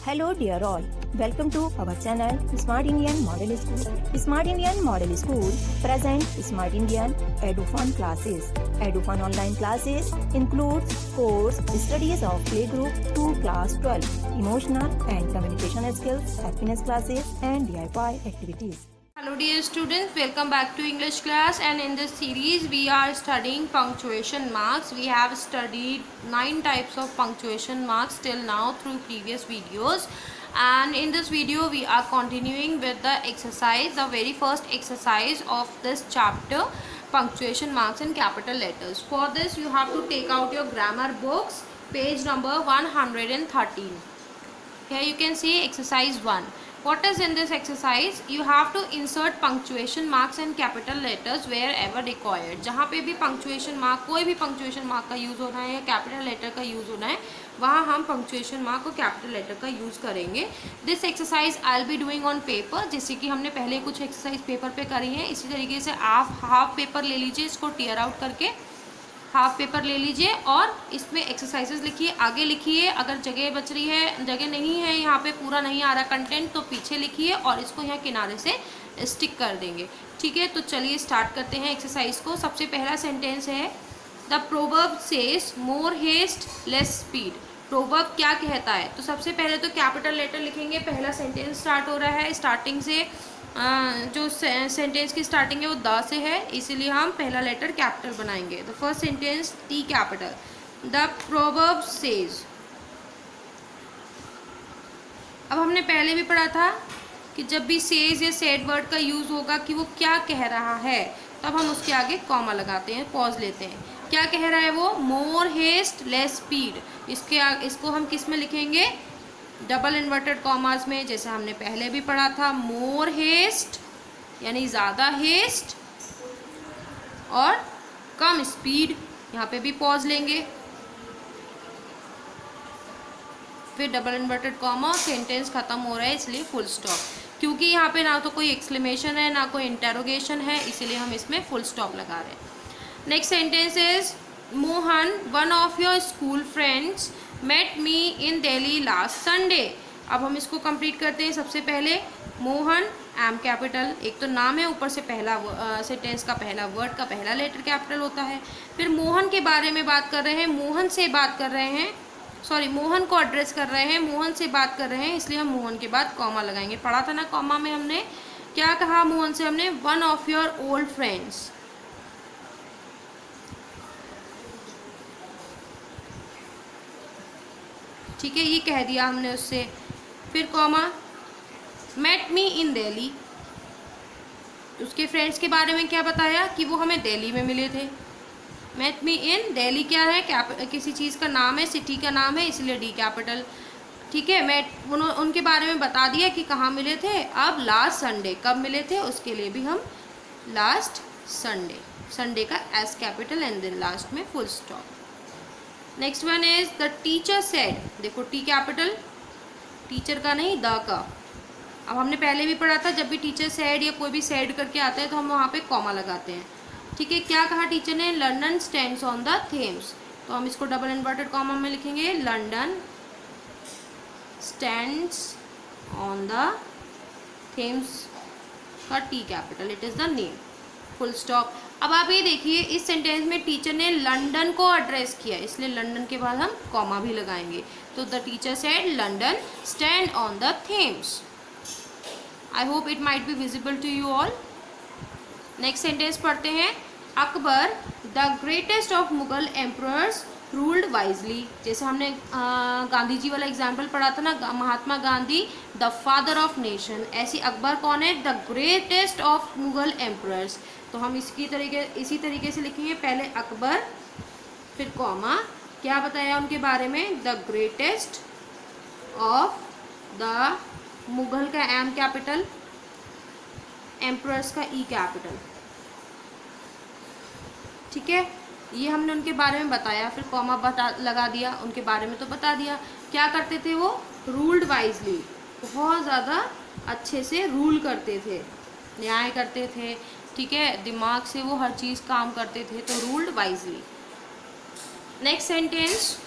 Hello dear all, welcome to our channel Smart Indian Model School. Smart Indian Model School present Smart Indian EduFun classes. EduFun online classes includes course studies of playgroup to class 12, emotional and communication skills, happiness classes and DIY activities. Hello dear students, welcome back to English class, and in this series we are studying punctuation marks. We have studied 9 types of punctuation marks till now through previous videos, and in this video we are continuing with the exercise, the very first exercise of this chapter, punctuation marks in capital letters. For this you have to take out your grammar books, page number 113. Here you can see exercise 1. What is in this exercise? You have to insert punctuation marks in capital letters wherever required. जहाँ पे भी punctuation mark, कोई भी punctuation mark का use होना है या capital letter का यूज़ होना है, वहाँ हम punctuation mark और capital letter का यूज़ करेंगे. This exercise I'll be doing on paper, जैसे कि हमने पहले कुछ exercise paper पे करी है. इसी तरीके से आप हाफ पेपर ले लीजिए, इसको tear out करके हाफ पेपर ले लीजिए और इसमें एक्सरसाइजेस लिखिए, आगे लिखिए. अगर जगह बच रही है, जगह नहीं है, यहाँ पे पूरा नहीं आ रहा कंटेंट, तो पीछे लिखिए और इसको यहाँ किनारे से स्टिक कर देंगे. ठीक है, तो चलिए स्टार्ट करते हैं एक्सरसाइज को. सबसे पहला सेंटेंस है, the proverb says more haste less speed. Proverb क्या कहता है? तो सबसे पहले तो कैपिटल लेटर लिखेंगे. पहला सेंटेंस स्टार्ट हो रहा है, स्टार्टिंग से जो सेंटेंस की स्टार्टिंग है वो द से है, इसीलिए हम पहला लेटर कैपिटल बनाएंगे. The first sentence T capital. The proverb says. अब हमने पहले भी पढ़ा था कि जब भी सेज या सेड वर्ड का यूज़ होगा कि वो क्या कह रहा है, तब हम उसके आगे कॉमा लगाते हैं, पॉज लेते हैं. क्या कह रहा है वो? मोर हेस्ट लेस स्पीड. इसको हम किस में लिखेंगे? डबल इन्वर्टेड कॉमास में, जैसे हमने पहले भी पढ़ा था. मोर हेस्ट यानी ज़्यादा हेस्ट और कम स्पीड. यहाँ पे भी पॉज लेंगे, फिर डबल इन्वर्टेड कॉमा, सेंटेंस ख़त्म हो रहा है इसलिए फुल स्टॉप. क्योंकि यहाँ पे ना तो कोई एक्सक्लेमेशन है ना कोई इंटेरोगेशन है, इसीलिए हम इसमें फुल स्टॉप लगा रहे हैं. Next sentence is, Mohan one of your school friends met me in Delhi last Sunday. अब हम इसको कंप्लीट करते हैं. सबसे पहले मोहन, एम कैपिटल, एक तो नाम है, ऊपर से पहला सेंटेंस का पहला वर्ड का पहला लेटर कैपिटल होता है. फिर मोहन के बारे में बात कर रहे हैं, मोहन से बात कर रहे हैं, सॉरी मोहन को एड्रेस कर रहे हैं, मोहन से बात कर रहे हैं, इसलिए हम मोहन के बाद कॉमा लगाएंगे. पढ़ा था ना कॉमा में हमने क्या कहा मोहन से? हमने one of your old friends. ठीक है, ये कह दिया हमने उससे. फिर comma, met me in Delhi. उसके फ्रेंड्स के बारे में क्या बताया? कि वो हमें दिल्ली में मिले थे. मेट मी इन दिल्ली क्या है? किसी चीज़ का नाम है, सिटी का नाम है, इसलिए डी कैपिटल. ठीक है, उनके बारे में बता दिया कि कहाँ मिले थे. अब लास्ट संडे कब मिले थे, उसके लिए भी हम लास्ट संडे, संडे का S capital and then last में full stop. Next one is the teacher said. देखो टी कैपिटल, टीचर का नहीं, द का. अब हमने पहले भी पढ़ा था, जब भी टीचर सेड या कोई भी सेड करके आता है तो हम वहाँ पे कॉमा लगाते हैं. ठीक है, क्या कहा टीचर ने? London stands on the Thames. तो हम इसको डबल इन्वर्टेड कॉमा में लिखेंगे, London stands on the Thames का T capital, it is the name, full stop. अब आप ये देखिए, इस सेंटेंस में टीचर ने लंदन को एड्रेस किया, इसलिए लंदन के बाद हम कॉमा भी लगाएंगे. तो the teacher said London stand on the Thames. I hope it might be visible to you all. Next sentence पढ़ते हैं. Akbar the greatest of Mughal emperors ruled wisely. जैसे हमने गांधी जी वाला एग्जाम्पल पढ़ा था ना, Mahatma Gandhi the father of nation. ऐसी अकबर कौन है? The greatest of Mughal emperors. तो हम इसी तरीके से लिखेंगे, पहले अकबर फिर कॉमा. क्या बताया उनके बारे में? The greatest of the Mughal का एम कैपिटल, एम्परर्स का ई कैपिटल. ठीक है, ये हमने उनके बारे में बताया, फिर कॉमा लगा दिया. उनके बारे में तो बता दिया. क्या करते थे वो? रूल्ड वाइजली, बहुत ज़्यादा अच्छे से रूल करते थे, न्याय करते थे. ठीक है, दिमाग से वो हर चीज़ काम करते थे, तो ruled wisely. Next sentence,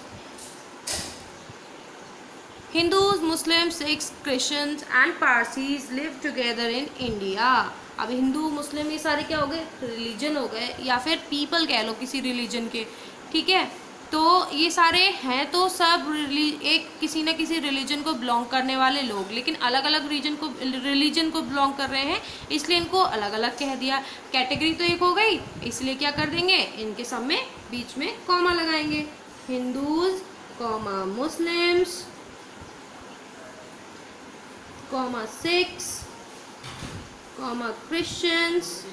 Hindus, Muslim, Sikhs, Christians and Parsis live together in India. अब हिंदू, मुस्लिम ये सारे क्या हो गए, रिलीजन हो गए, या फिर पीपल कह लो किसी रिलीजन के, ठीक है। तो ये सारे हैं तो सब एक किसी न किसी रिलीजन को बिलोंग करने वाले लोग, लेकिन अलग अलग रिलीजन को बिलोंग कर रहे हैं, इसलिए इनको अलग अलग कह दिया। कैटेगरी तो एक हो गई, इसलिए क्या कर देंगे, इनके सब में बीच में कॉमा लगाएंगे। Hindus comma Muslims comma Sikhs comma Christians,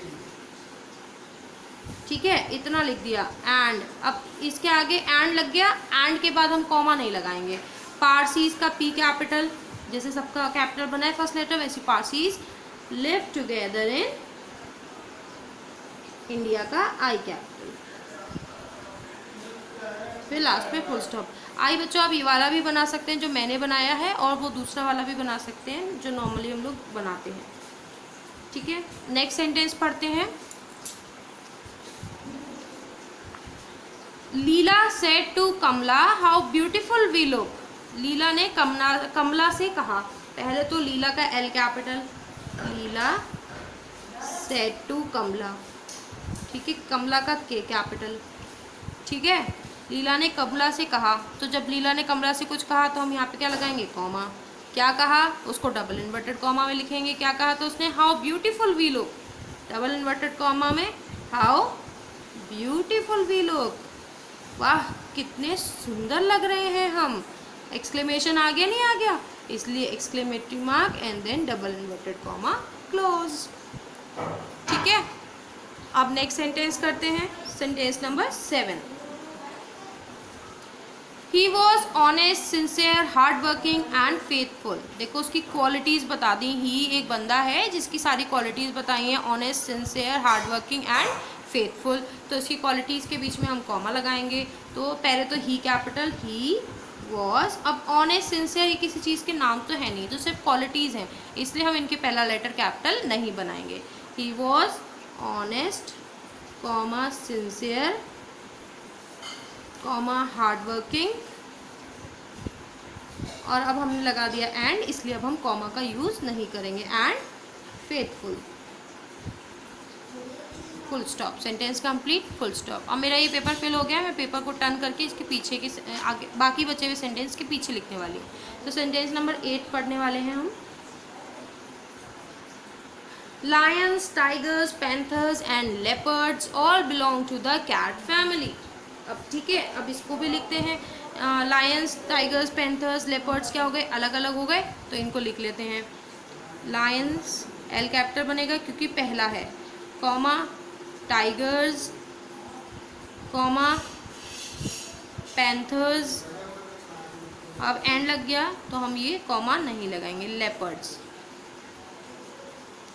ठीक है, इतना लिख दिया। एंड अब इसके आगे एंड लग गया, एंड के बाद हम कॉमा नहीं लगाएंगे। पारसीज का पी कैपिटल, जैसे सबका कैपिटल बना है फर्स्ट लेटर, वैसे Parsis live together in India का आई कैपिटल, फिर लास्ट में फुल स्टॉप। आई बच्चों आप ये वाला भी बना सकते हैं जो मैंने बनाया है, और वो दूसरा वाला भी बना सकते हैं जो नॉर्मली हम लोग बनाते हैं, ठीक है। नेक्स्ट सेंटेंस पढ़ते हैं। Leela said to Kamala how beautiful we look. Leela ने कमला से कहा, पहले तो लीला का L capital, Leela said to Kamala, ठीक है, कमला का के कैपिटल, ठीक है। लीला ने कमला से कहा, तो जब लीला ने कमला से कुछ कहा तो हम यहाँ पे क्या लगाएंगे, कॉमा। क्या कहा, उसको डबल इन्वर्टेड कॉमा में लिखेंगे। क्या कहा तो उसने, how beautiful we look, double inverted comma में हाउ ब्यूटीफुल वी लुक, वाह कितने सुंदर लग रहे हैं हम। एक्सक्लेमेशन आ गया, नहीं आ गया, इसलिए exclamatory mark and then double inverted comma close, ठीक है। अब नेक्स्ट सेंटेंस करते हैं, sentence number 7। He was honest, sincere, hard working and faithful. देखो उसकी क्वालिटीज़ बता दी, ही एक बंदा है जिसकी सारी क्वालिटीज़ बताई हैं, honest, sincere, hard working and faithful. तो इसकी क्वालिटीज़ के बीच में हम कॉमा लगाएंगे। तो पहले तो ही कैपिटल, ही वॉज। अब ऑनेस्ट, सिंसियर ये किसी चीज़ के नाम तो है नहीं, तो सिर्फ क्वालिटीज़ हैं, इसलिए हम इनके पहला लेटर कैपिटल नहीं बनाएंगे। ही was honest comma sincere comma hard working, और अब हमने लगा दिया एंड, इसलिए अब हम कॉमा का यूज़ नहीं करेंगे, and faithful, full stop, sentence complete, full stop. अब मेरा ये पेपर फिल हो गया, मैं पेपर को टर्न करके इसके पीछे के आगे बाकी बचे हुए सेंटेंस के पीछे लिखने वाली हूँ। तो सेंटेंस नंबर 8 पढ़ने वाले हैं हम। Lions, tigers, panthers and leopards all belong to the cat family. अब ठीक है, अब इसको भी लिखते हैं। लायंस, टाइगर्स, पैंथर्स, लेपर्ड्स क्या हो गए, अलग अलग हो गए, तो इनको लिख लेते हैं। लायंस एल कैपिटल बनेगा क्योंकि पहला है, कॉमा टाइगर्स, कॉमा पैंथर्स, अब एंड लग गया तो हम ये कॉमा नहीं लगाएंगे, लेपर्ड्स,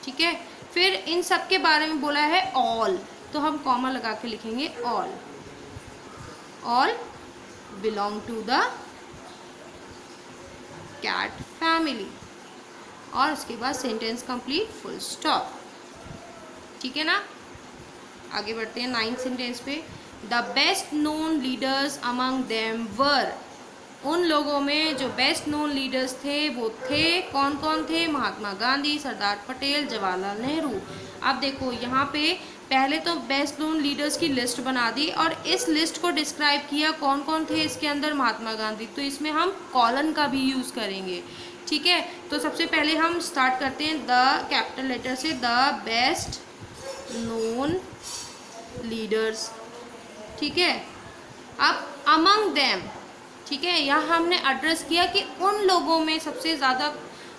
ठीक है। फिर इन सब के बारे में बोला है ऑल, तो हम कॉमा लगा के लिखेंगे all, all belong to the cat family, और उसके बाद सेंटेंस कंप्लीट, फुल स्टॉप, ठीक है ना। आगे बढ़ते हैं 9th सेंटेंस पे। The best known leaders among them were. उन लोगों में जो बेस्ट नोन लीडर्स थे वो थे, कौन कौन थे, महात्मा गांधी, सरदार पटेल, जवाहरलाल नेहरू। अब देखो यहाँ पे पहले तो बेस्ट नोन लीडर्स की लिस्ट बना दी, और इस लिस्ट को डिस्क्राइब किया कौन कौन थे इसके अंदर, महात्मा गांधी, तो इसमें हम कॉलन का भी यूज़ करेंगे, ठीक है। तो सबसे पहले हम स्टार्ट करते हैं द कैपिटल लेटर से, द बेस्ट नोन लीडर्स, ठीक है। अब अमंग देम, ठीक है, यहाँ हमने एड्रेस किया कि उन लोगों में सबसे ज़्यादा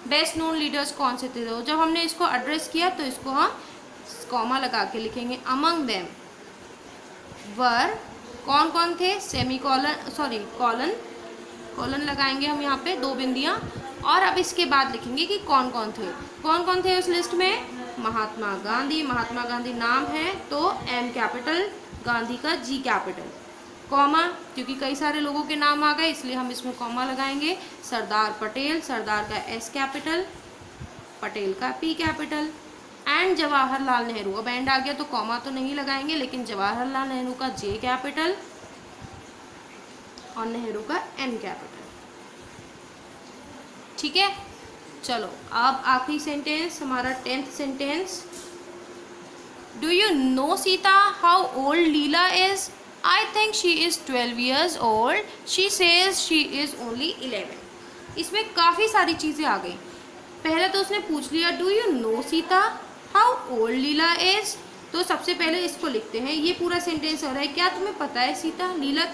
बेस्ट नोन लीडर्स कौन से थे। तो जब हमने इसको एड्रेस किया तो इसको हम कॉमा लगा के लिखेंगे। अमंग देम वर, कौन कौन थे, semi colon, sorry colon, colon लगाएंगे हम यहाँ पे 2 बिंदियाँ, और अब इसके बाद लिखेंगे कि कौन कौन थे उस लिस्ट में, महात्मा गांधी, महात्मा गांधी नाम है तो एम कैपिटल, गांधी का जी कैपिटल, कॉमा क्योंकि कई सारे लोगों के नाम आ गए इसलिए हम इसमें कॉमा लगाएंगे। सरदार पटेल, सरदार का एस कैपिटल, पटेल का P capital, and Jawaharlal Nehru. अब एंड आ गया तो कॉमा तो नहीं लगाएंगे, लेकिन जवाहरलाल नेहरू का जे कैपिटल और नेहरू का एन कैपिटल, ठीक है, चलो अब आखिरी सेंटेंस, हमारा 10th sentence. Do you know Sita how old Leela is? I think she is 12 years old. She says she is only 11. इसमें काफ़ी सारी चीज़ें आ गई। पहले तो उसने पूछ लिया do you know Sita how old Leela is. तो सबसे पहले इसको लिखते हैं, ये पूरा सेंटेंस हो रहा है, क्या तुम्हें पता है सीता लीला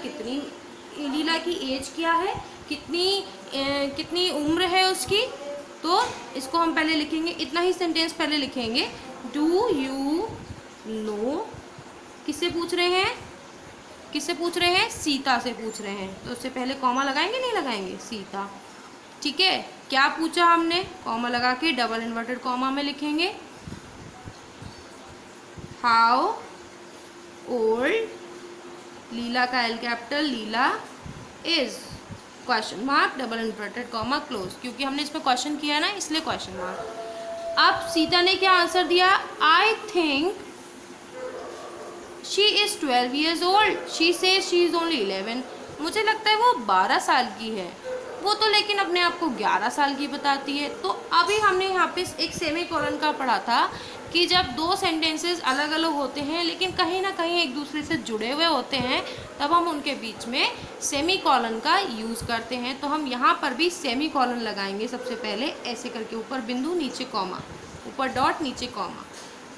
की एज क्या है, कितनी उम्र है उसकी। तो इसको हम पहले लिखेंगे, इतना ही सेंटेंस पहले लिखेंगे। डू यू नो, किससे पूछ रहे हैं, सीता से पूछ रहे हैं। तो उससे पहले कॉमा लगाएंगे, नहीं लगाएंगे, सीता। ठीक है, क्या पूछा हमने, कॉमा लगा के डबल इन्वर्टेड कॉमा में लिखेंगे। हाउ ओल्ड, लीला का L capital, Leela is question mark double inverted comma close, क्योंकि हमने इसमें क्वेश्चन किया ना, इसलिए क्वेश्चन मार्क। अब सीता ने क्या आंसर दिया, I think she is 12 years old. She says she is only 11. मुझे लगता है वो 12 साल की है, वो तो लेकिन अपने आप को 11 साल की बताती है। तो अभी हमने यहाँ पे एक सेमी कॉलन का पढ़ा था कि जब दो सेंटेंसेस अलग अलग होते हैं लेकिन कहीं ना कहीं एक दूसरे से जुड़े हुए होते हैं, तब हम उनके बीच में सेमी कॉलन का यूज़ करते हैं। तो हम यहाँ पर भी सेमी कॉलन लगाएंगे सबसे पहले, ऐसे करके, ऊपर बिंदु, नीचे कॉमा, ऊपर डॉट, नीचे comma.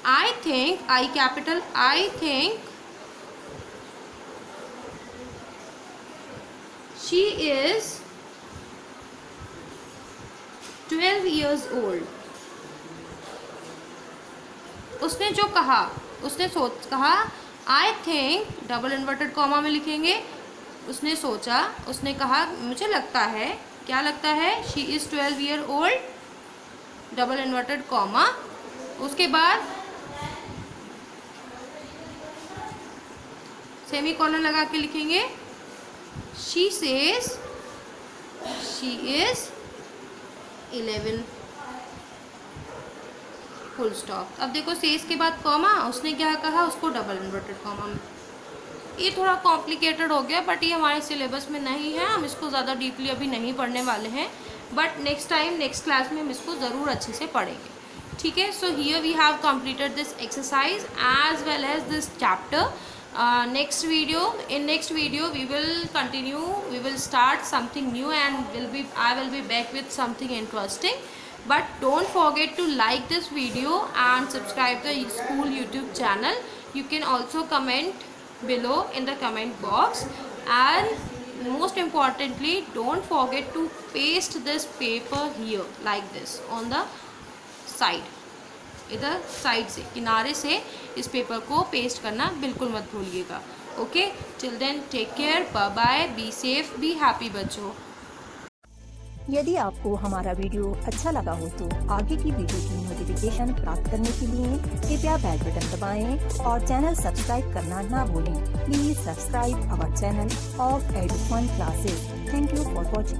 I think, I capital, I think she is 12 years old. उसने जो कहा, कहा I think, double inverted comma में लिखेंगे। उसने सोचा, उसने कहा मुझे लगता है, क्या लगता है, she is 12 year old, double inverted comma. उसके बाद सेमी कॉलन लगा के लिखेंगे, she says she is 11, full stop. अब देखो सेज के बाद कॉमा, उसने क्या कहा, उसको डबल इन्वर्टेड कॉमा में। ये थोड़ा कॉम्प्लिकेटेड हो गया, बट ये हमारे सिलेबस में नहीं है, हम इसको ज़्यादा डीपली अभी नहीं पढ़ने वाले हैं, but next time, next class में हम इसको ज़रूर अच्छे से पढ़ेंगे। ठीक है, so here we have completed this exercise as well as this chapter. Next video, we will continue, we will start something new, and I will be back with something interesting. But don't forget to like this video and subscribe the school YouTube channel. You can also comment below in the comment box, and most importantly, don't forget to paste this paper here like this on the side. इधर side से, किनारे से इस paper को paste करना बिल्कुल मत भूलिएगा। Okay, till then take care, bye bye, be safe, be happy बच्चों। यदि आपको हमारा वीडियो अच्छा लगा हो तो आगे की वीडियो की नोटिफिकेशन प्राप्त करने के लिए कृपया बेल बटन दबाएं और चैनल सब्सक्राइब करना ना भूलें। Please subscribe our channel of Edufun classes. Thank you for watching.